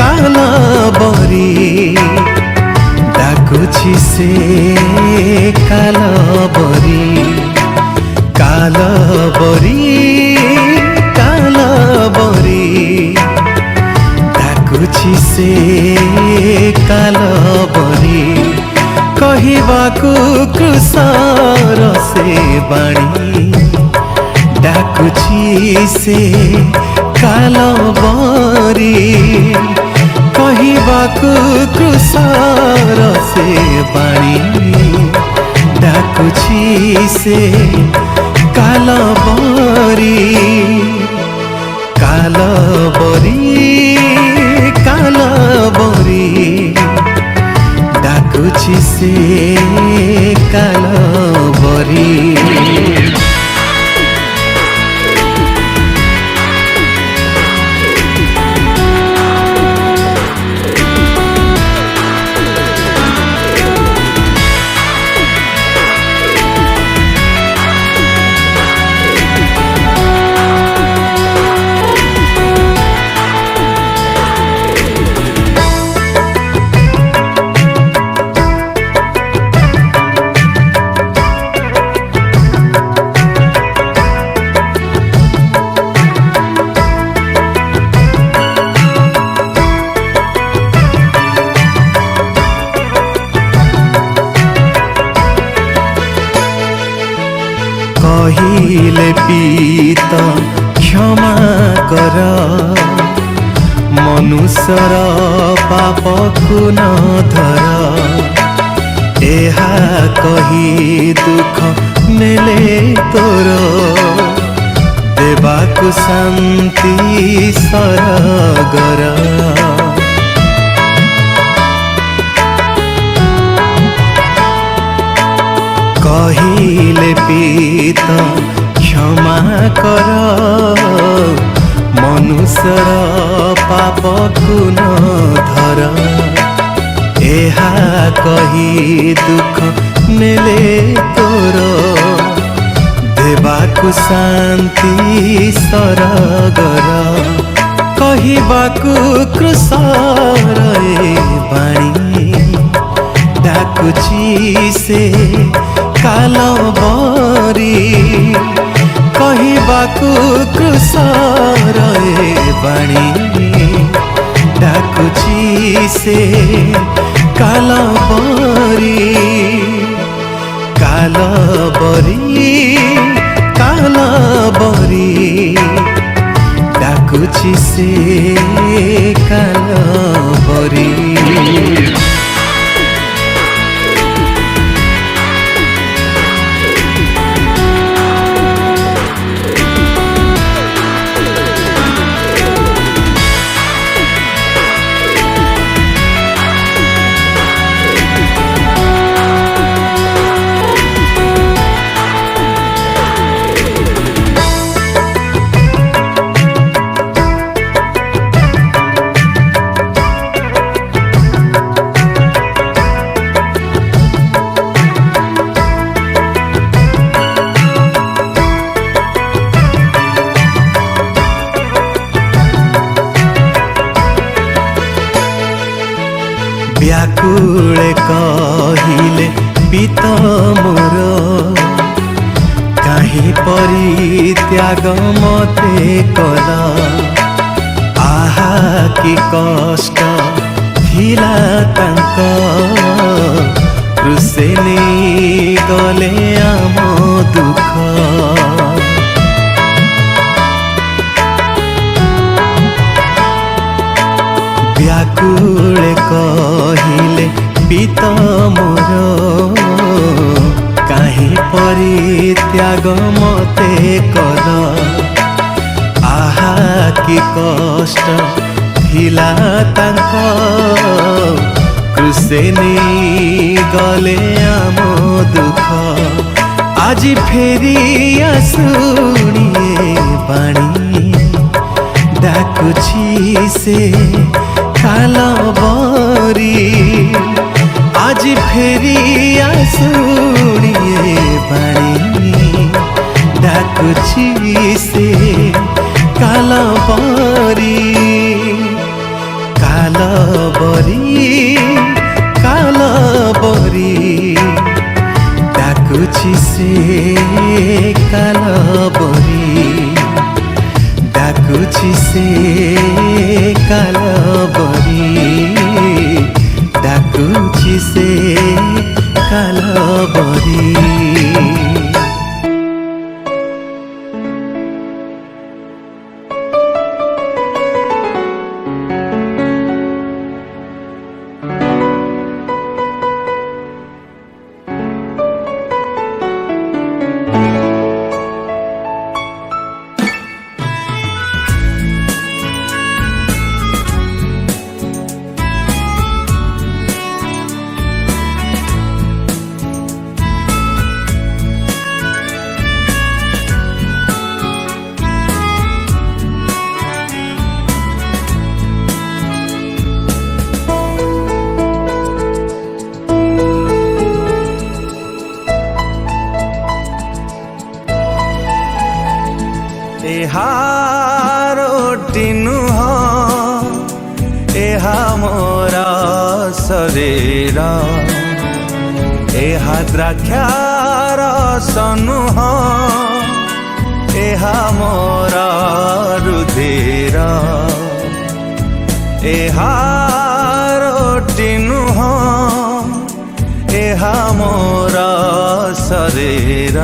कालबरी डाकुछि से कालबरी डाकुछि से कालबरी कहिबाकु कृष्णर से बाणी डाकुछि से कालबरी कहिबाकु कृष्णर से बाणी डाकुछि से कालबरी डाकुछि से कालबरी। कहिले पीता क्षमा कर मनुष्यर पापकु न धर एहा कही दुख नेले तोर देवाकु शांति सरगर कहिले पीता क्षमा कर मनुष्यर पापकु न धर एहा कही दुख नेले तोर देवाकु शांति सरगर कहिबाकु कृष्णर बाणी डाकुछि से कालबरी कहिबाकु कृष्णर बाणी डाकुछि से कालबरी डाकुछि से कालबरी। व्याकुले कहिले पिता मोर काहे परित्याग मते कला आहा कि कष्ट थिला तांक क्रुसे नेई गले आम दुख व्याकुले कहिले पिता मोर काहे परित्याग मते कल आहा कि कष्ट थिला तांक क्रुसे नेई गले आम दुख आज फेरी आसुनिए बाणी डाकुछि से कालबरी आज फेरी आसुनिए बाणी डाकुछि से कालबरी। कालबरी डाकुची से कालबरी। एहारोटी नुह एहा मोरा शरीर एहा द्राक्षार सनुह एहा मोरा रुधिर एहारोटी नुह एहा मोरा शरीर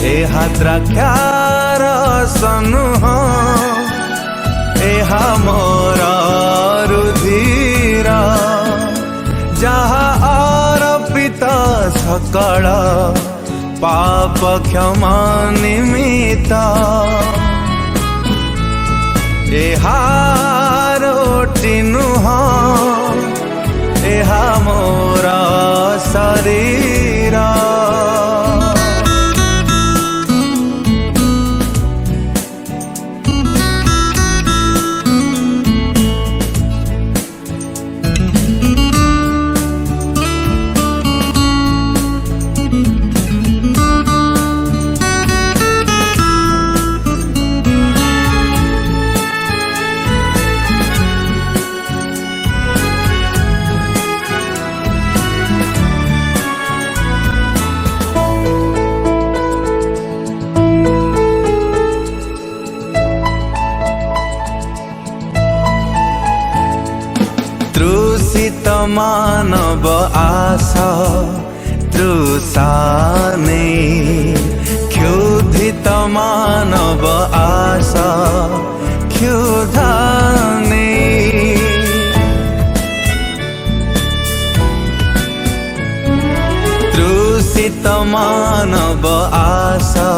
एहा द्राक्षार सनुह एहा मोरा रुधिर जहा अर्पित सकल पाप क्षमा निमित्त एहारोटी नुह एहा मोरा शरीर। तृषित मानव आशा तृषाने क्षुधित मानव आशा क्षुधाने तृषित मानव आशा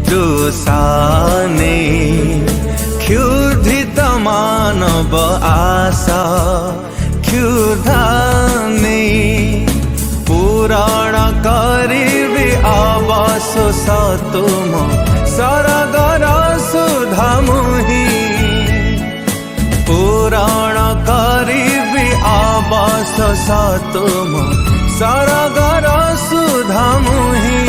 तृषाने क्षुधित मानव आशा क्षुधाने पुराण करिबि अवशोष तुम सरगर सुधा मुहि पुराण करिबि अवशोष तुम सरगर सुधा मुहि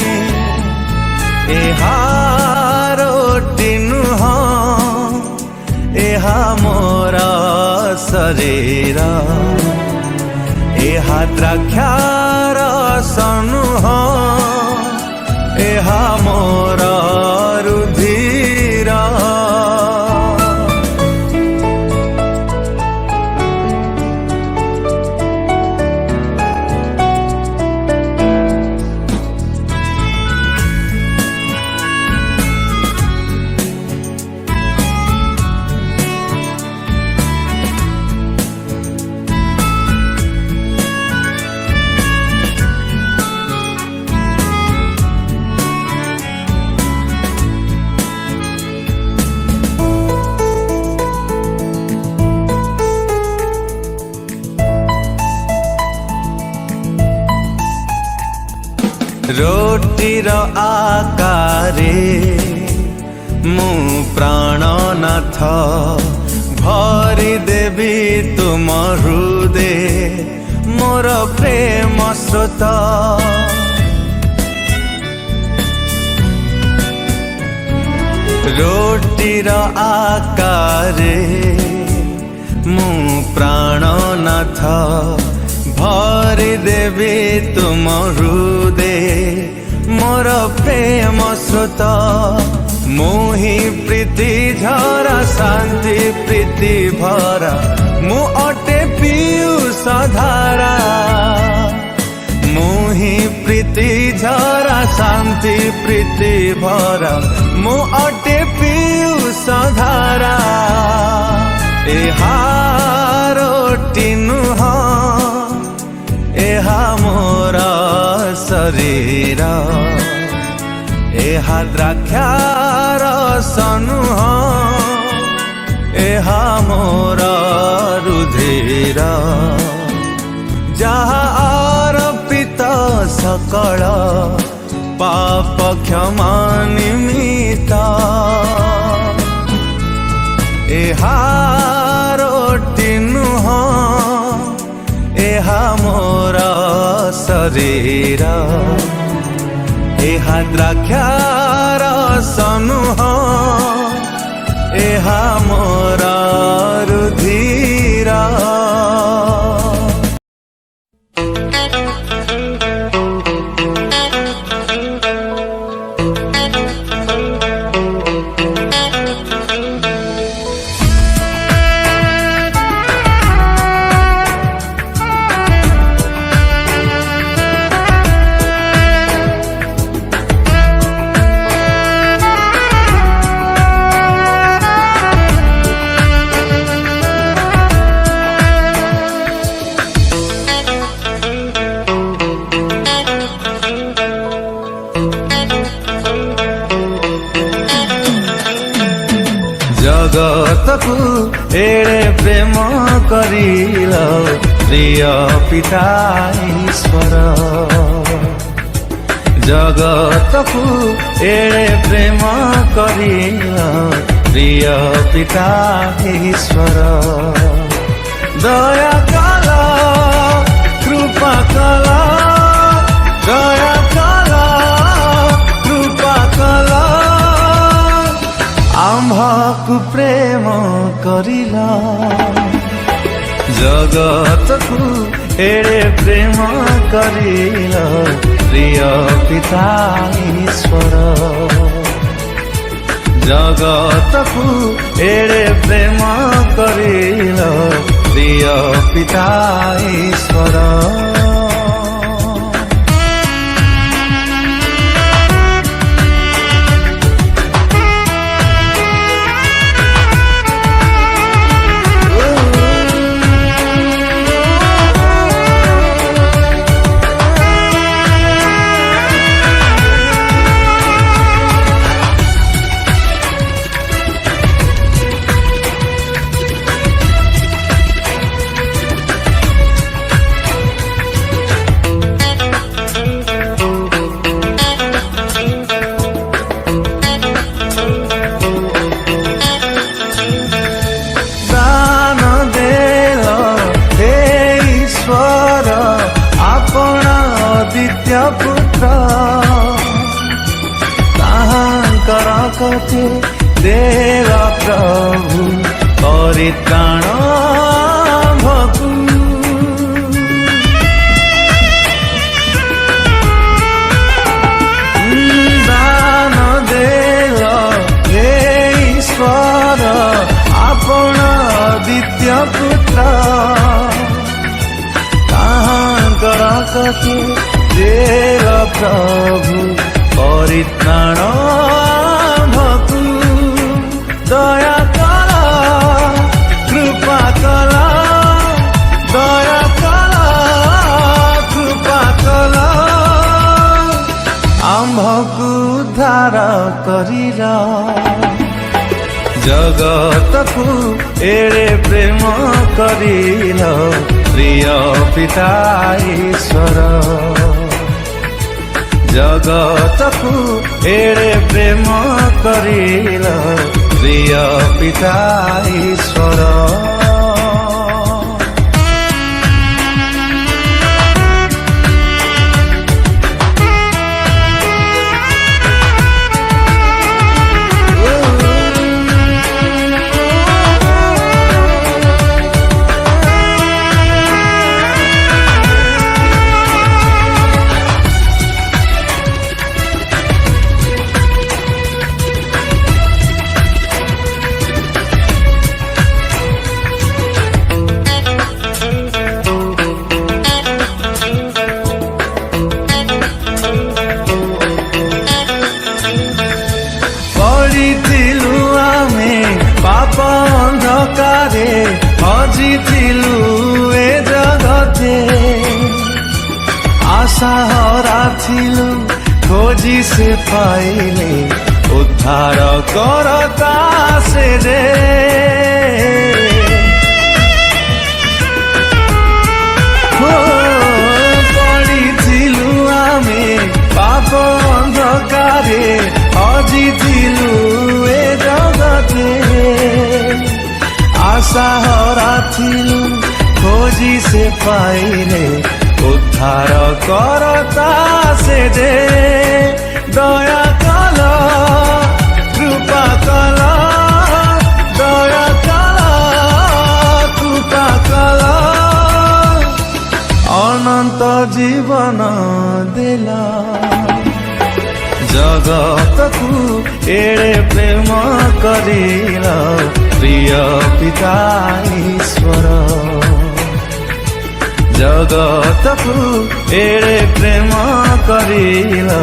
एहारोटी नुह एहा मोरा शरीर एहा द्राक्षार सनुह एहा मोरा रुधिर। रोटीर आकारे मु प्राणनाथ भरी देवी तुम हृदय मोर प्रेम स्रोत रोटीर आकारे मु प्राणनाथ भरी देवी तुम हृदय मोर प्रेम स्रोत मुही प्रीति झरा शांति प्रीति भरा मु अटे पीयूष धारा मुही प्रीति झरा शांति प्रीति भरा मु अटे पीयूष धारा एहारोटी नुह एहा मोर शरीर एहा द्राक्षार सनुह एहा मोर रुधिर जहा अर्पित सकल पाप क्षमा निमित्त एहारोटी नुह एहा मोर शरीर एहा द्राक्षार सनुह एहा मोर रुधिर जगतकु एड़े प्रेम करिल प्रिय पिता ईश्वर जगतकु एड़े प्रेम करिल प्रिय पिता ईश्वर दया कल कृपा कल दया कल कृपा कल आम्भकु प्रेम करिला जगतकु एड़े प्रेम करिला प्रिय पिता ईश्वर जगतकु एड़े प्रेम करिला प्रिय पिता ईश्वर पुत्र ताहांकर कथे देव प्रभु परित्राण भकु दान देल हे ईश्वर आपण द्वितीय पुत्र ताहांकर कथे देव प्रभु परित्राण भकु दया कल कृपा कल दया कल कृपा कल आम्भकु उद्धार करिल जगतकु एड़े प्रेम करिल प्रिय पिता ईश्वर जगतकु एड़े प्रेम करिल प्रिय पिता ईश्वर আজিथिलु ए जगते आशा हराथिलु खोजी से पाइले उद्धार करता से जे पड़िथिलु आमे पाप अंधकारे हजिथिलु ए जगते आशा हराथिलु खोजी से पाइले उद्धार करता से जे दया कल कृपा कल दया कल कृपा कल अनंत जीवन देला जगत को एड़े प्रेम करिला प्रिय पिता ईश्वर जगत को एड़े प्रेम करिला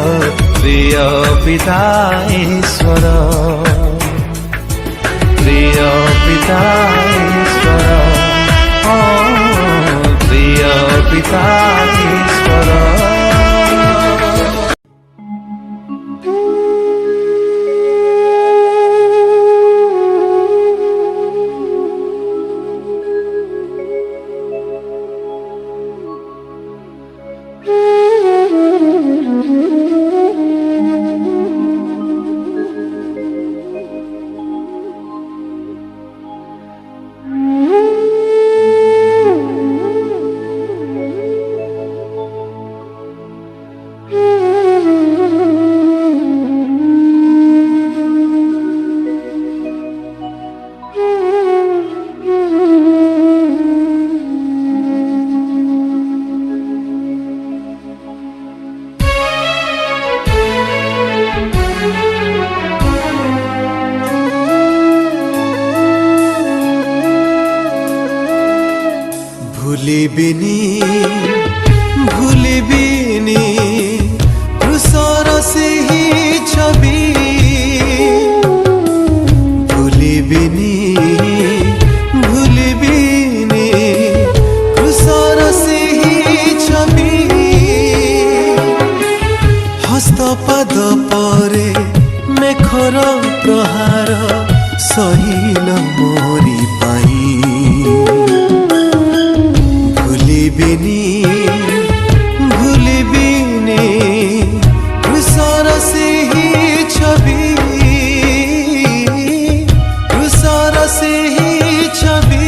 प्रिय पिता ईश्वर प्रिय पिता ईश्वर प्रिय पिता ईश्वर भूलिबिनी क्रूसर ସେହି ଛବି भूलिबिनी क्रूसर ସେହି ଛବି ହସ୍ତପାଦ ପରେ ମେଘର ପ୍ରହାର ସହିଲ ମୋରି ପାଇଁ भूलिबिनी क्रूसर ସେହି ଛବି क्रूसर ସେହି ଛବି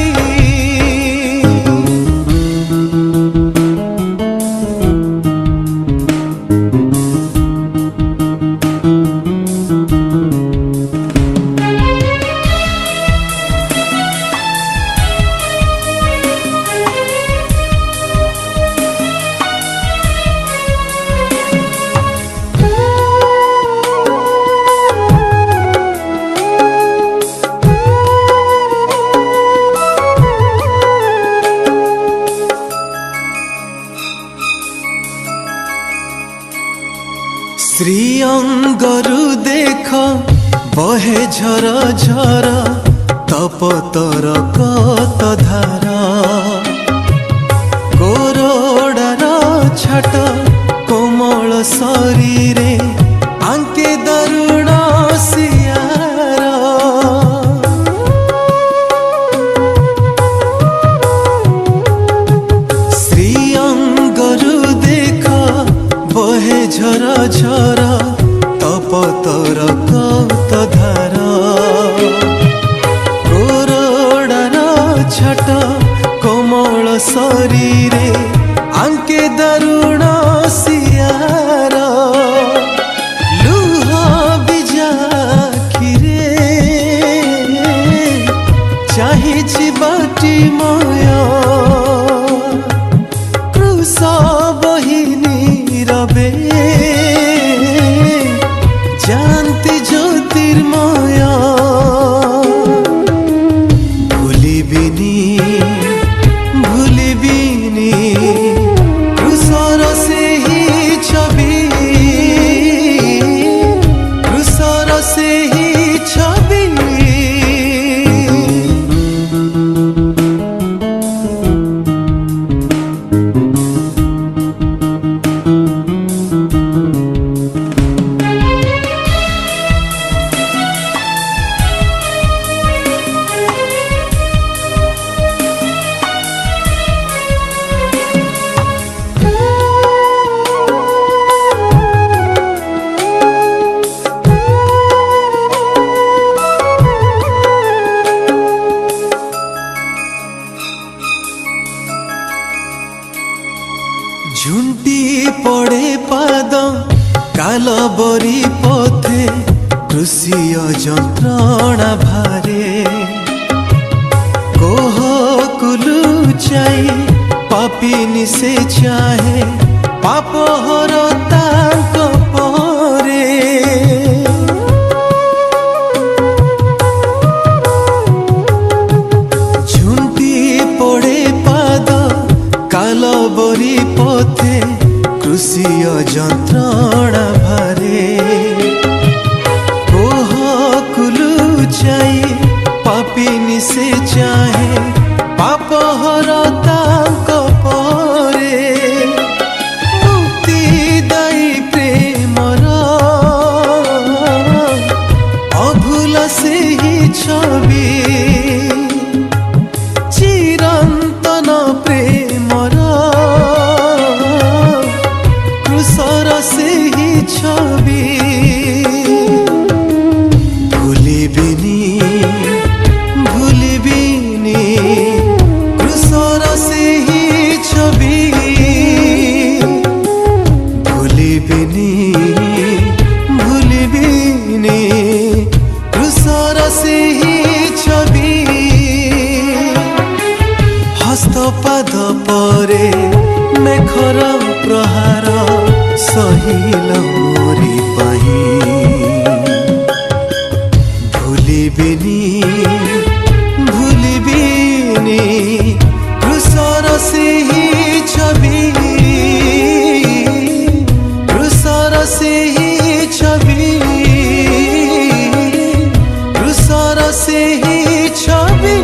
श्रीअंगरु देख बहे झर झर तपतर कत धारा गोरोडार छाट कोमल शरीर आंके दारुण सियार श्रीअंगरु देख बहे झर झर तपतर कत धारा गोरोडार छाट कोमल शरीर आंके दारुण सियार लुह बिजाखिरे चाहिछि बाटी मय क्रूस बहिनी रबे जानती ज्योतिर्मय भूलिबिनी क्रूसर ସେହି ଛବି क्रूसर ସେହି ଛବି কালবরি পথে ক্রুশীয় যন্ত্রণা ভারে কোহ কুলুচাই পাপিনি সে চাহে পাপহর তাঙ্ক পরে ঝুন্টি পড়ে পাদ কালবরি পথে ক্রুশীয় যন্ত্রণা ভারে কোহ কুলুচাই পাপিনি সে চাহে পাপহর তাঙ্ক পরে মুক্তি দায়ী প্রেমর অভুল ସେହି ছবি চিরন্তন প্রেমর ক্রুশর ସେହି ছবি ভুলিবিনি ভুলিবিনি ক্রুশর ସେହି ছবি ভুলিবিনি ভুলিবিনি ক্রুশর ସେହି ছবি হস্তপাদ পরে মেঘর প্রহার সহিল মোরি পাহি ভুলিবিনি ভুলিবিনি ক্রুশর ସେହି ছবি ক্রুশর ସେହି ছবি ক্রুশর ସେହି ছবি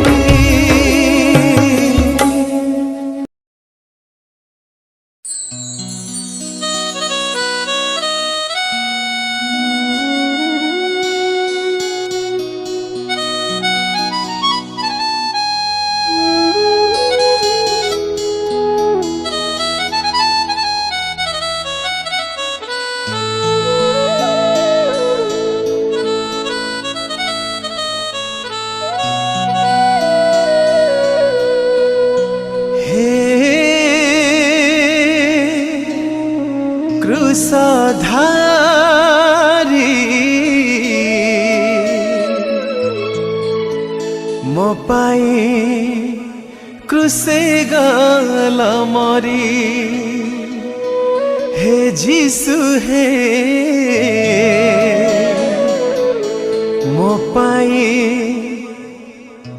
ক্রুশধারী ମୋ ପାଇଁ କ୍ରୁଶେ ଗଲ ମରି ହେ ଯୀଶୁ ହେ ମୋ ପାଇଁ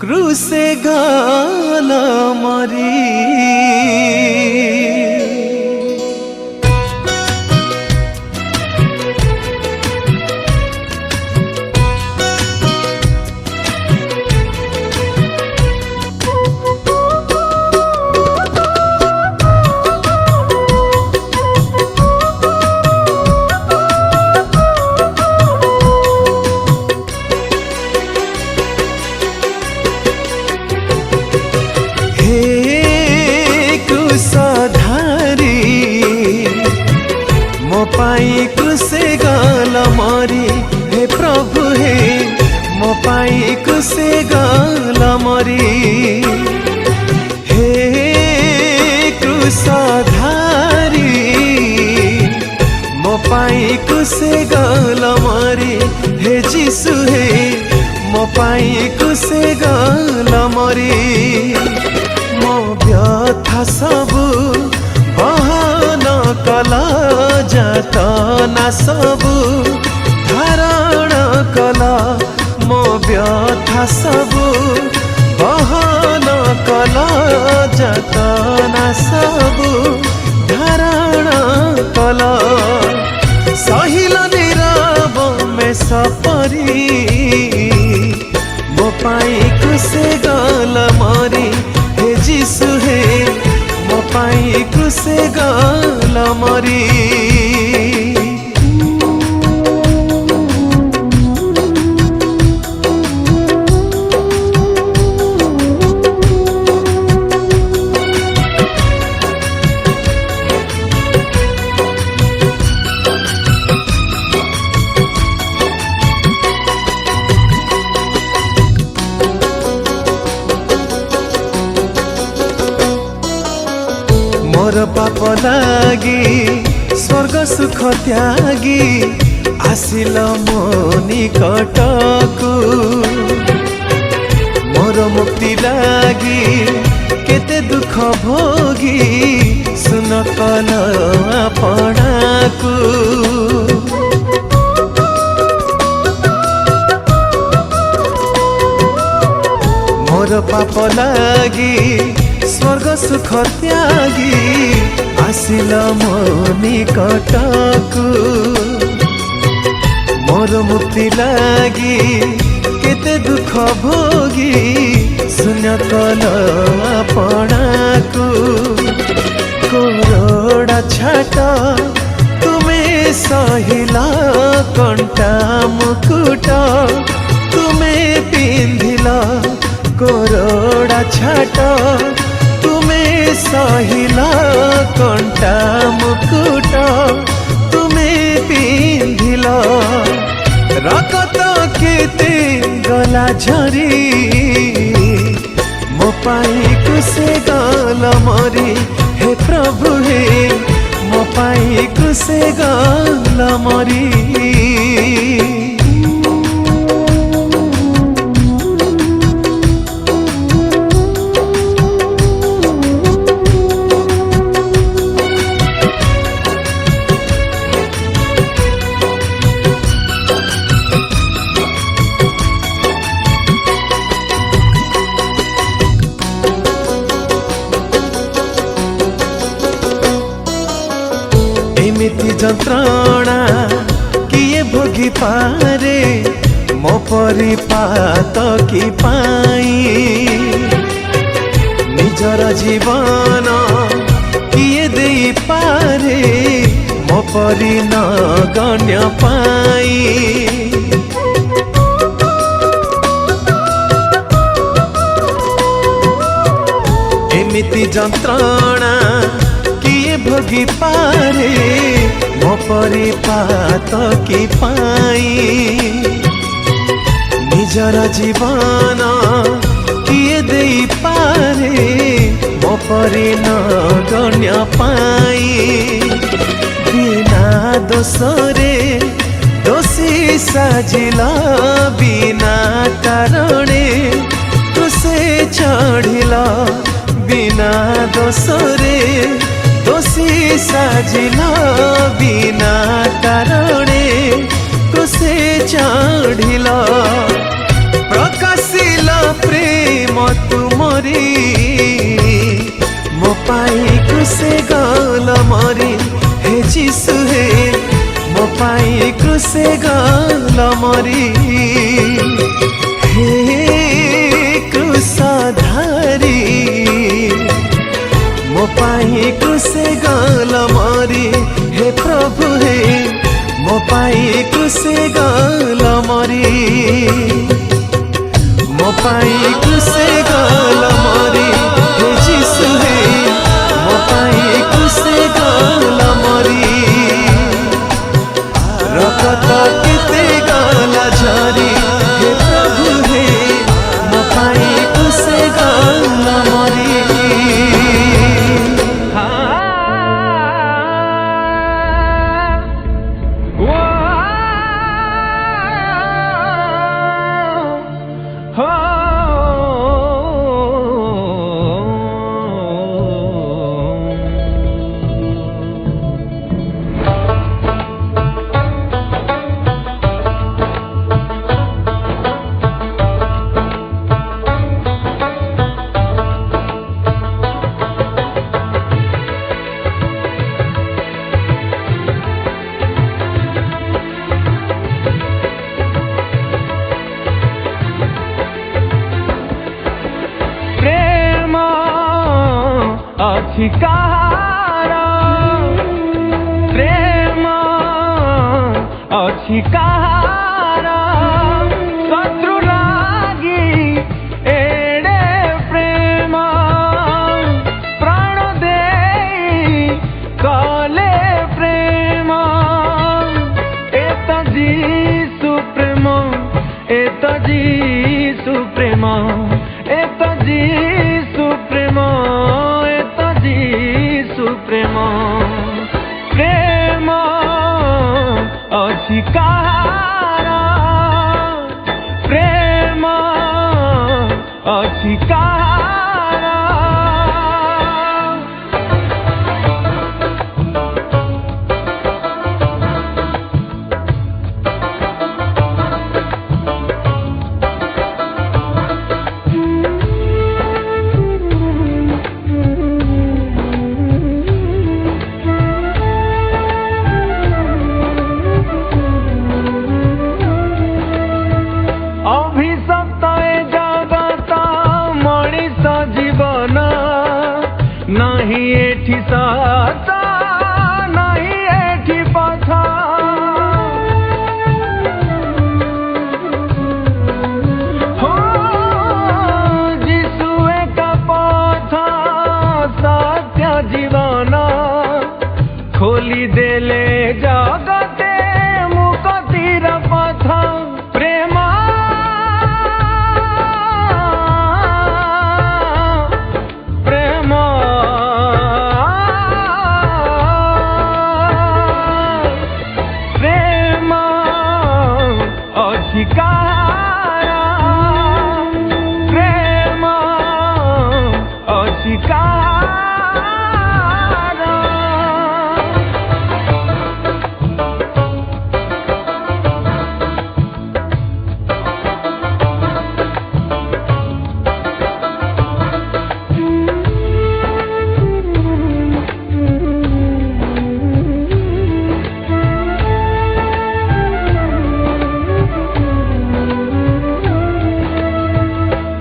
କ୍ରୁଶେ ଗଲ ମରି ମୋ ପାଇଁ କ୍ରୁଶେ ଗଲ ମରି ହେ ପ୍ରଭୁ ହେ ମୋ ପାଇଁ କ୍ରୁଶେ ଗଲ ମରି ହେ କ୍ରୁଶଧାରୀ ମୋ ପାଇଁ କ୍ରୁଶେ ଗଲ ମରି ହେ ଯୀଶୁ ହେ ମୋ ପାଇଁ କ୍ରୁଶେ ଗଲ ମରି ମୋ ବ୍ୟଥା ସବୁ ବହନ କଲ ଯାତନା ସବୁ ଧାରଣ କଲ ମୋ ବ୍ୟଥା ସବୁ ବହନ କଲ ଯାତନା ସବୁ ଧାରଣ କଲ ସହିଲ ନିରବ ମେଷ ପରି ମୋ ପାଇଁ କ୍ରୁଶେ ଗଲ ମରି ହେ ଯୀଶୁ ହେ ମୋ ପାଇଁ କ୍ରୁଶେ ଗଲ ମରି मोर पाप लागी स्वर्ग सुख त्यागी आसिल मो निकटकू मोर मुक्ति लागी केते दुख भोगी सुन कल आपणाकू मोर पाप लागी स्वर्ग सुख त्यागी आसिल मो निकटकू मोर मुक्ति लागी केते दुख भोगी सुन कल आपणाकू कोरोड़ा छाट तुमे सहिला कंटा मुकुट तुमे पिंधिला कोरोड़ा छाट तुमे सहिला कंटा मुकुट तुमे पिंधिला रकत केते गला झरी मो पाई कुसे गल मरी हे प्रभु हे मो पाई कुसे गल मरी एमिति जंत्रणा किए भोगी पारे मो परिपात की पाई निजर जीवन किए दे पारे मो परि न गण्य पाई एमिति जंत्रणा भोगी पारे मो परिपात की पाई निजर जीवन किए दे पारे मो परि न गण्य पाई बिना दोषरे दोषी साजिला बिना कारणे तुसे चढ़िला बिना दोषरे दोषी साजिला बिना कारणे कुसे चढ़िला प्रकाशिला प्रेम तुमरी मो पाई कुसे गल मरी हे जीसु हे मो पाई कुसे गल मरी हे क्रूसधारी मो पाई कुसे गल मरी हे प्रभु हे मो पाई कुसे गल मरी मो पाई कुसे गल मरी हे जीसु हे मो पाई कुसे गल मरी रकत केते गल झरी हे प्रभु हे मो पाई कुसे गल मरी काहार प्रेम अछि काहार शत्रु लागी एड़े प्रेम प्राण दे कले प्रेम एत जीसु प्रेम एत जीसु प्रेम एत जीसु प्रेम प्रेम प्रेम କାହାର। ଅଭିଶପ୍ତ ଏ ଜଗତ ମଣିଷ ଜୀବନ, ନାହିଁ ଏଠି ସତ ନାହିଁ ଏଠି ପଥ। ହୋ ଯିଶୁ ଏକ ପଥ ସତ୍ୟ ଜୀବନ, ଖୋଲି ଦେଲେ ଜଗତେ ମୁକ୍ତିର ପଥ। ପ୍ରେମ କାହାର, ପ୍ରେମ ଅଛି କାହାର।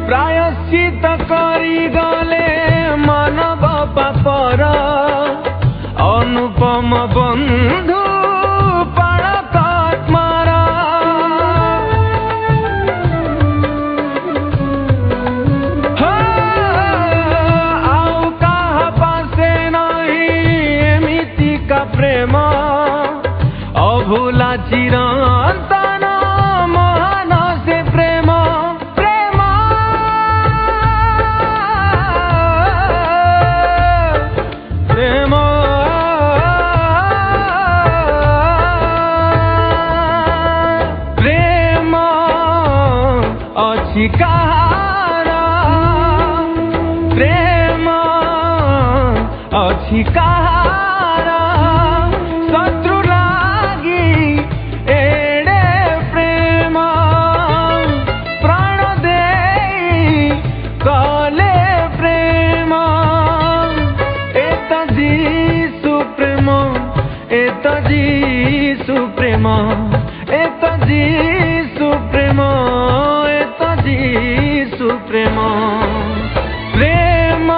ପ୍ରାୟଶ୍ଚିତ କରିଗଲେ ମାନବ ପାପର, ଅନୁପମ ବନ୍ଧୁ ପାଳକାତ୍ମାର। ଆଉ କାହା ପାଶେ ନାହିଁ ଏମିତିକା ପ୍ରେମ, ଅଭୁଲା ଚିରନ୍ତନ ମହାନ ସେ ପ୍ରେମ। କାହାର, ପ୍ରେମ ଅଛି କାହାର। ଶତ୍ରୁ ଲାଗି ଏଡ଼େ ପ୍ରେମ, ପ୍ରାଣ ଦେଇ କଲେ ପ୍ରେମ। ଏତ ଯୀଶୁ ପ୍ରେମ, ଏତ ଯୀଶୁ ପ୍ରେମ, ଏତ ଯୀଶୁ ପ୍ରେମ, ଯୀଶୁ ପ୍ରେମ। ପ୍ରେମ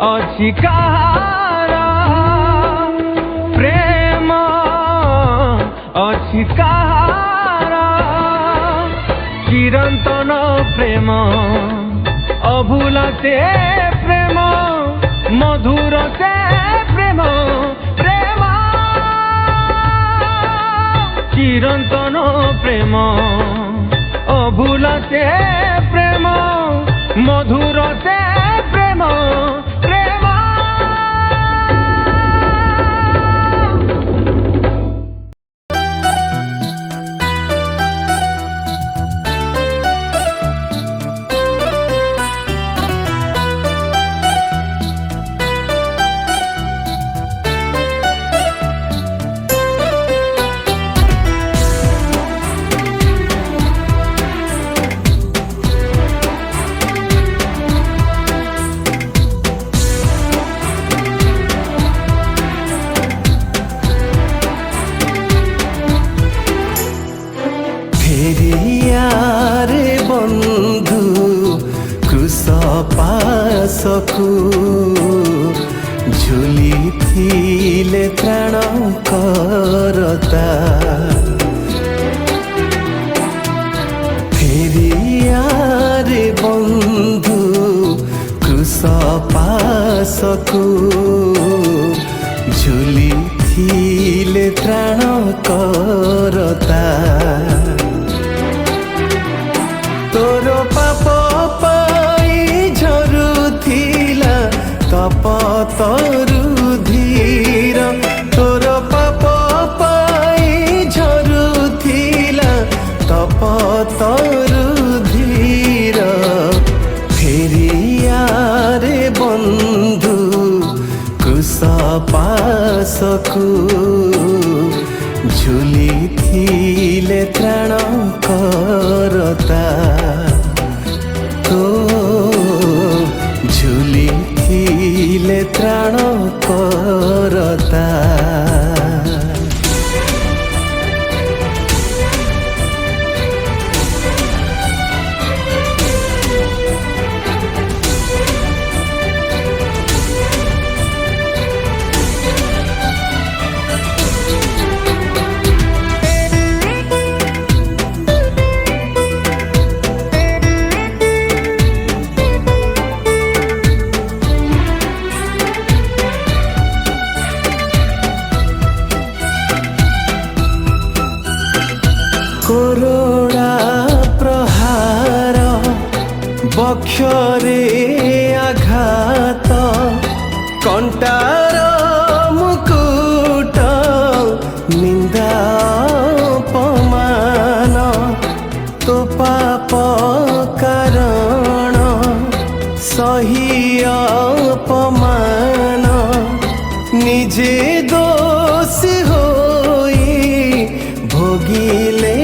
ଅଛି କାହାର, ପ୍ରେମ ଅଛି କାହାର। ଚିରନ୍ତନ ପ୍ରେମ, ଅଭୁଲା ସେ ପ୍ରେମ, ମଧୁର ସେ ପ୍ରେମ। ପ୍ରେମ ଚିରନ୍ତନ ପ୍ରେମ, ଅଭୁଲା ସେ ପ୍ରେମ, ମଧୁର ସେ ପ୍ରେମ। ପ୍ରେମ ଫେରିଆରେ ବନ୍ଧୁ କୃଷ ପାଶକୁ, ଝୁଲିଥିଲେ ତ୍ରାଣ କରତା। ଫେରିଆରେ ବନ୍ଧୁ କୃଷ ପାଶକୁ, ଝୁଲିଥିଲେ ତ୍ରାଣ କରତା। ତୋର ପାପ ପାଇ ଝରୁଥିଲା ତପ ତରୁ ଧୀର, ତୋର ପାପ ପାଇ ଝରୁଥିଲା ତପ ତରୁ ଧୀର। ପାଶକୁ ଝୁଲିଥିଲେ ତ୍ରାଣ କରତା ତୋ ଝୁଲିଥିଲେ ତ୍ରାଣ କରତା कोरोड़ा प्रहार बक्षरे आघात कंटार मुकुट निंदा अपमान तो पाप कारण सही अपमान निजे दोषी होई भोगिले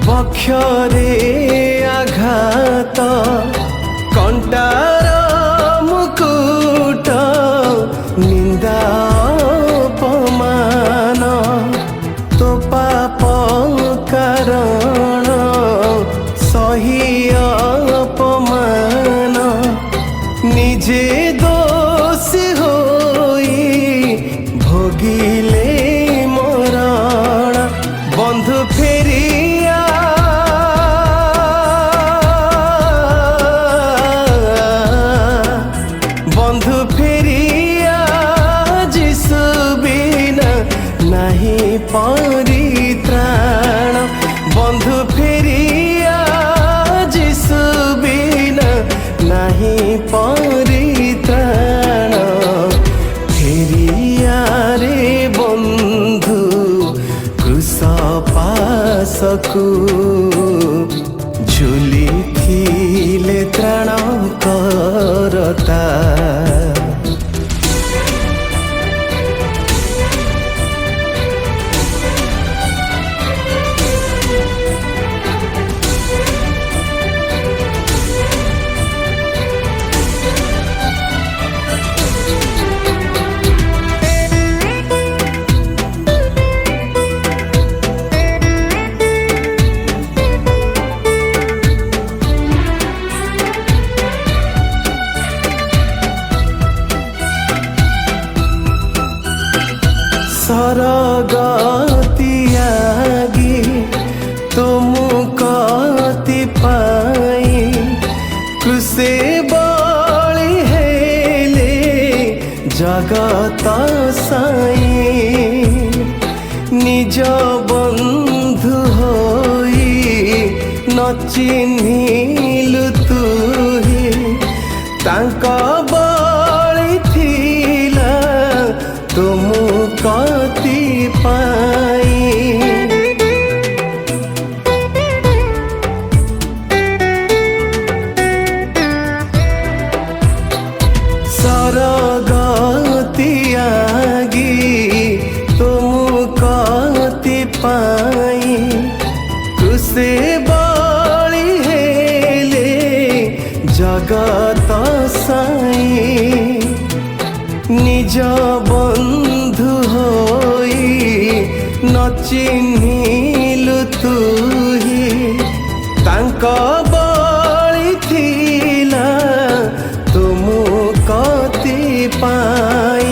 बक्षरे आघात कंटार मुकुट निंदा अपमान तो पाप कारण सही अपमान निजे दोषी होई भोगिले मरण बंधु फेरी बंधु फेरिया जिसु बिना नहीं परित्राण बंधु फेरिया जिसु बिना नहीं परित्राण फेरिया रे बंधु क्रूस पाशकु झुलिथिले त्राण करता सरगतियागी तुम कति पाई कृषे बळी हेले जगत साई निज बंधु होई न चिन्हिलु तुही तांका बळी थिला तुम कति पाई सरगतियागी तुम कति पाई कृषे बळी हेले जगत साई निज बंधु होई न चिन्हिलु तुही तांका बळी थिला तुम कति पाई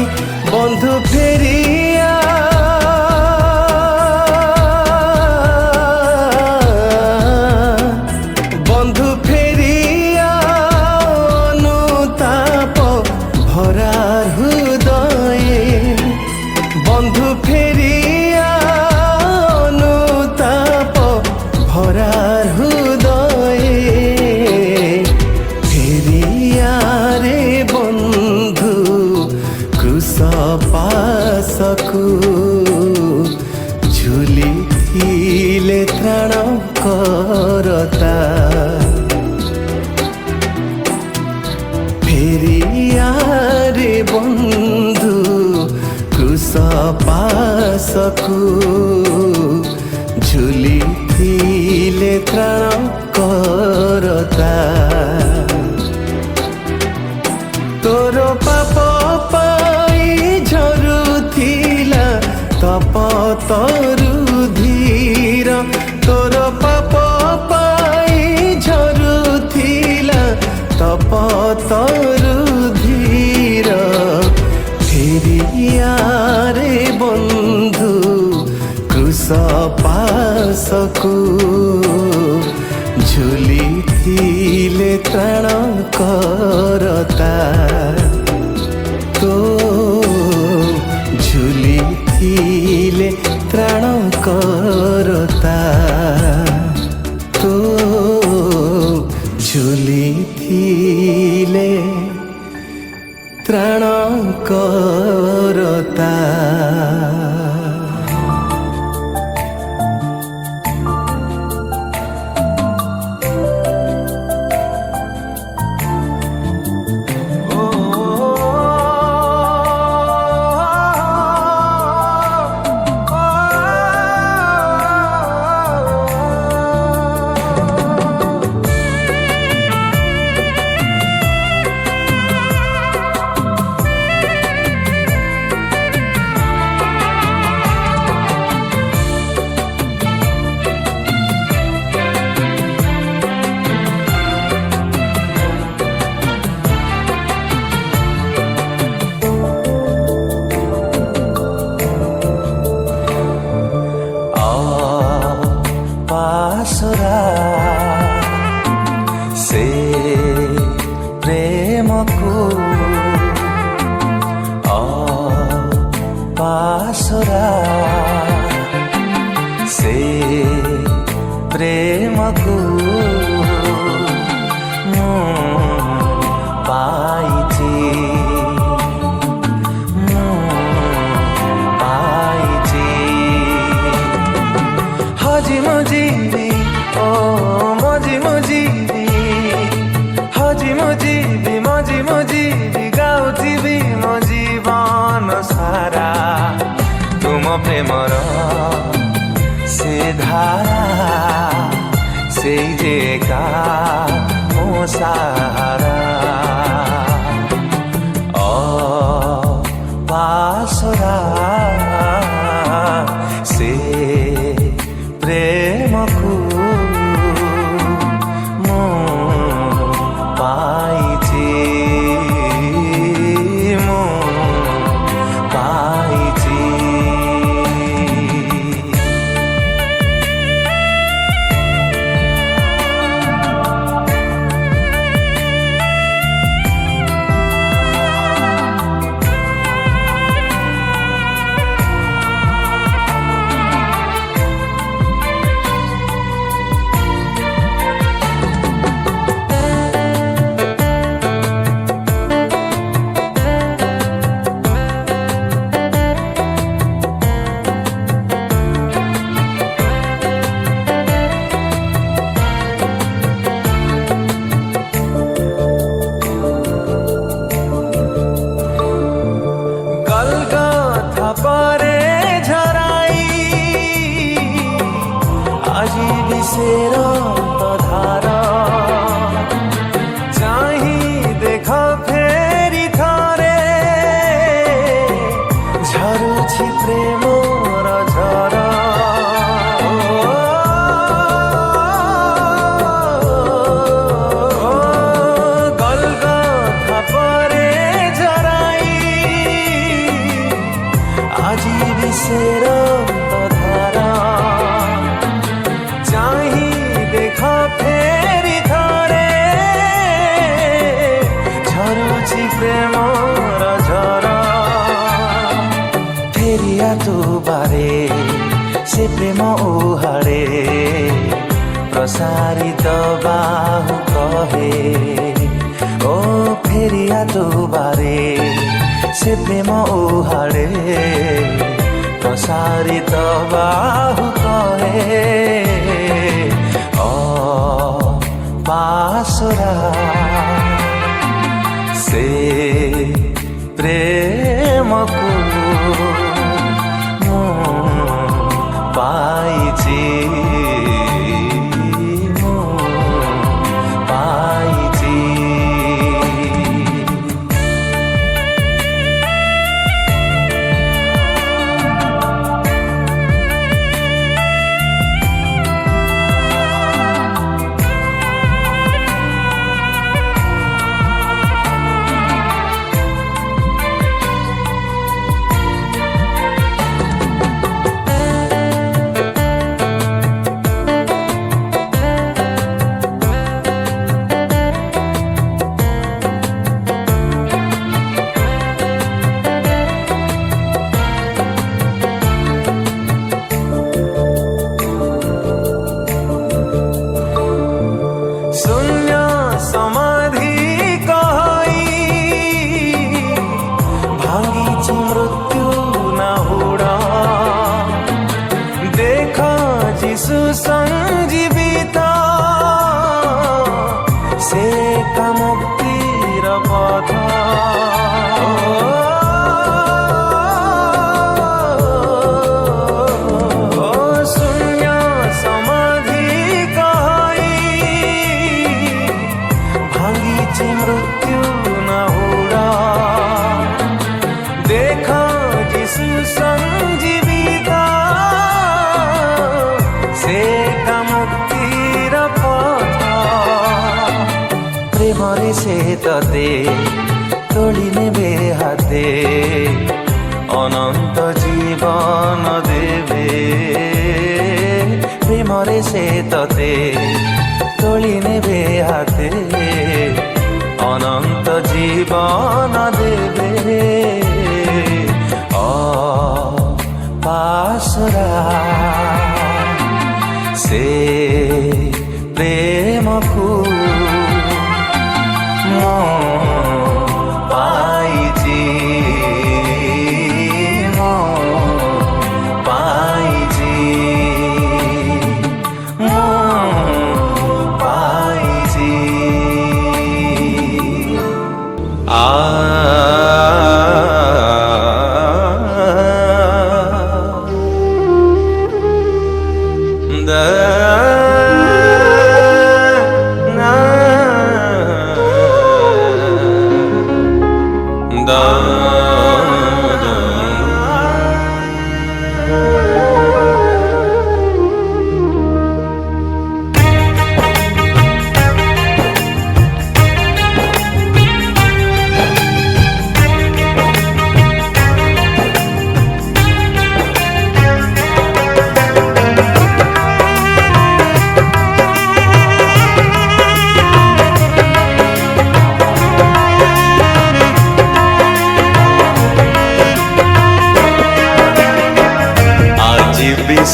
बंधु फेरिया बंधु फेरिया अनुताप भरा हृदये बंधु फेरिया अनुताप भरा हृदये ପାଶକୁ ଝୁଲିଥିଲେ ତ୍ରାଣ କରତା ଫେରିଆରେ ବନ୍ଧୁ କୃଷ ପାଶକୁ ଝୁଲିଥିଲେ ତ୍ରାଣ କରତା ତୋର ପାପ ପାଇ ଝରୁଥିଲା ତପ ତରୁ ଧୀର ତୋର ପାପ ପାଇ ଝରୁଥିଲା ତପ ତରୁ ଧୀର ଫେରିଆରେ ବନ୍ଧୁ କୃଷ ପାଶକୁ ଝୁଲିଥିଲେ ତ୍ରାଣ କରତା ତୋ ଝୁଲିଥିଲେ ତ୍ରାଣ କରତା ତୋ ଝୁଲିଥିଲେ ତ୍ରାଣ କରତା ପାଶରା ସେ ପ୍ରେମକୁ ପାଶରା ସେ ପ୍ରେମକୁ ମୁଁ ପାଇଛି ହଜି ମଜିବି ଓ ମଜି ମଜିବି ହଜି ମଜିବି ମଜି ମଜିବି ଗାଉଥିବି ମୋ ଜୀବନ ସାରା ତୁମ ପ୍ରେମର ସେ ଧାରା ସେଇ ଯେ ଏକା ମୋ ସାହାରା ପାଶରା ସେ ପ୍ରେମକୁ ମୁଁ ପାଇଛି ମୁଁ ପାଇଛି ପରେ ଝରାଇ ଆଜି ବିଷେର ଧାର ଚାହିଁ ଦେଖ ଫେରି ଥରେ ଝରୁଛି ପ୍ରେମର ଝର ଗଲଗଥା ପରେ ଝରାଇ ଆଜି ବିଷେର ଧାରା ଚାହିଁ ଦେଖ ଫେରି ଥରେ ଝରୁଛି ପ୍ରେମର ଝର ଫେରିଆ ତୁ ବାରେ ସେ ପ୍ରେମ ଓହାଡ଼େ ପ୍ରସାରିତ ବାହୁ କହେ ଓ ଫେରିଆ ତୁ ବାରେ से प्रेम उहाड़े प्रसारित बाहु कहे पासुरा से प्रेम को पाइछि संजीविता से का मुक्तिर पथ शून्य समाधि कहाई भांगी मृत्यु न हुड़ा देखा जिसु संजीविता से का मुक्तिर पथ प्रेमरे से तते तोली नेबे हाते अनंत जीवन देवे प्रेमरे से तते तोली नेबे हाते अनंत जीवन देवे पासुरा से प्रेम को पाइछि पाइछि पाइछि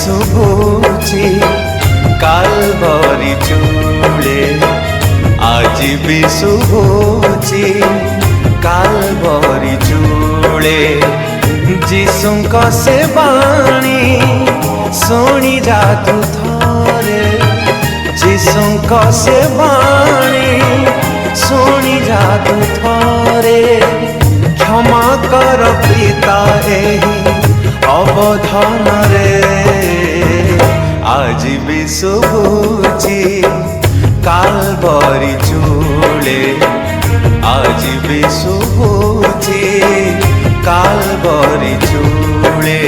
शुभुची कालवरी चूले आज भी शुभुची कालवरी चूले जीशुंक से बाणी शुणी जा तू थरे जीशुंक से बाणी शुणी जा तू थरे क्षमा कर पिता एही अवधान रे आज भी शुभुची कालवरी चूले आज भी शुभुची कालवरी चूले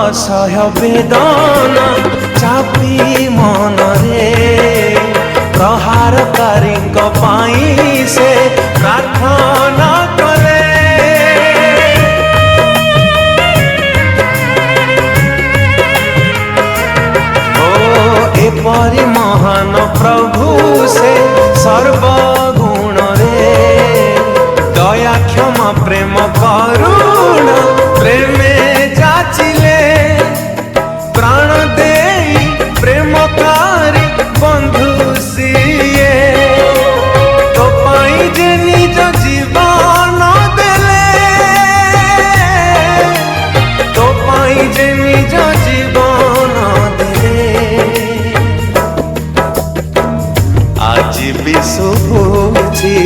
असह्य वेदना चापी मन रे प्रहारकारी पाई से प्रार्थना करे महान प्रभु से सर्वगुण रे दया क्षमा प्रेम करुणा प्रेमे जाचिले प्राण देई प्रेमकारी बंधु सिए तो पाई जे निज जीवन देले तो पाई जे निज जीवन देले आज भी शुभुची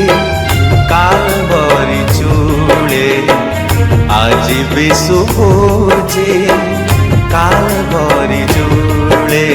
कालवरी चूले आज भी शुभुची कालवरी चूले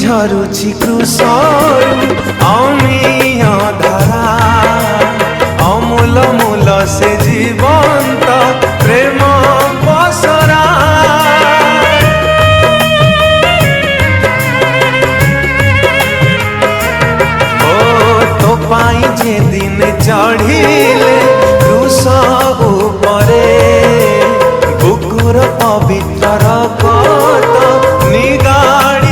झरुछि क्रूसरू अमीय धारा अमूल मूल से जीवंत प्रेम पसरा ओ तो पाई जे दिन चढ़िले क्रूस उपरे बुकुर पवित्र रक्त निगाड़ी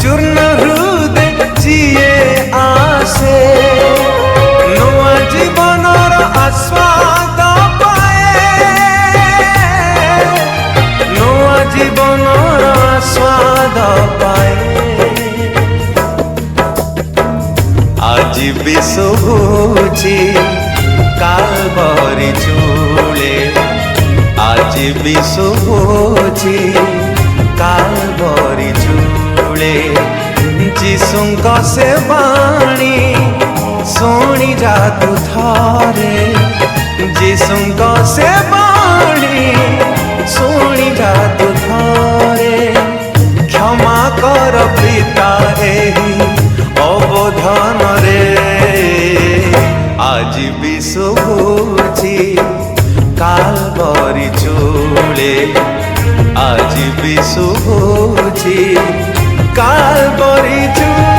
चूर्ण हृदय जिए आसे नुआ जीवनर आस्वाद पाए नुआ जीवनर आस्वाद पाए आज भी शुभुची कालवरी चूले आज भी शुभुची कालवरी चूले जीशुंक से बाणी शुणी जा तू थारे जीशुंक से बाणी शुणी जा तू थारे क्षमा कर पिता एही अवधान रे आज भी शुभुची कालवरी चूले आज भी शुभुची कालवरी चूले।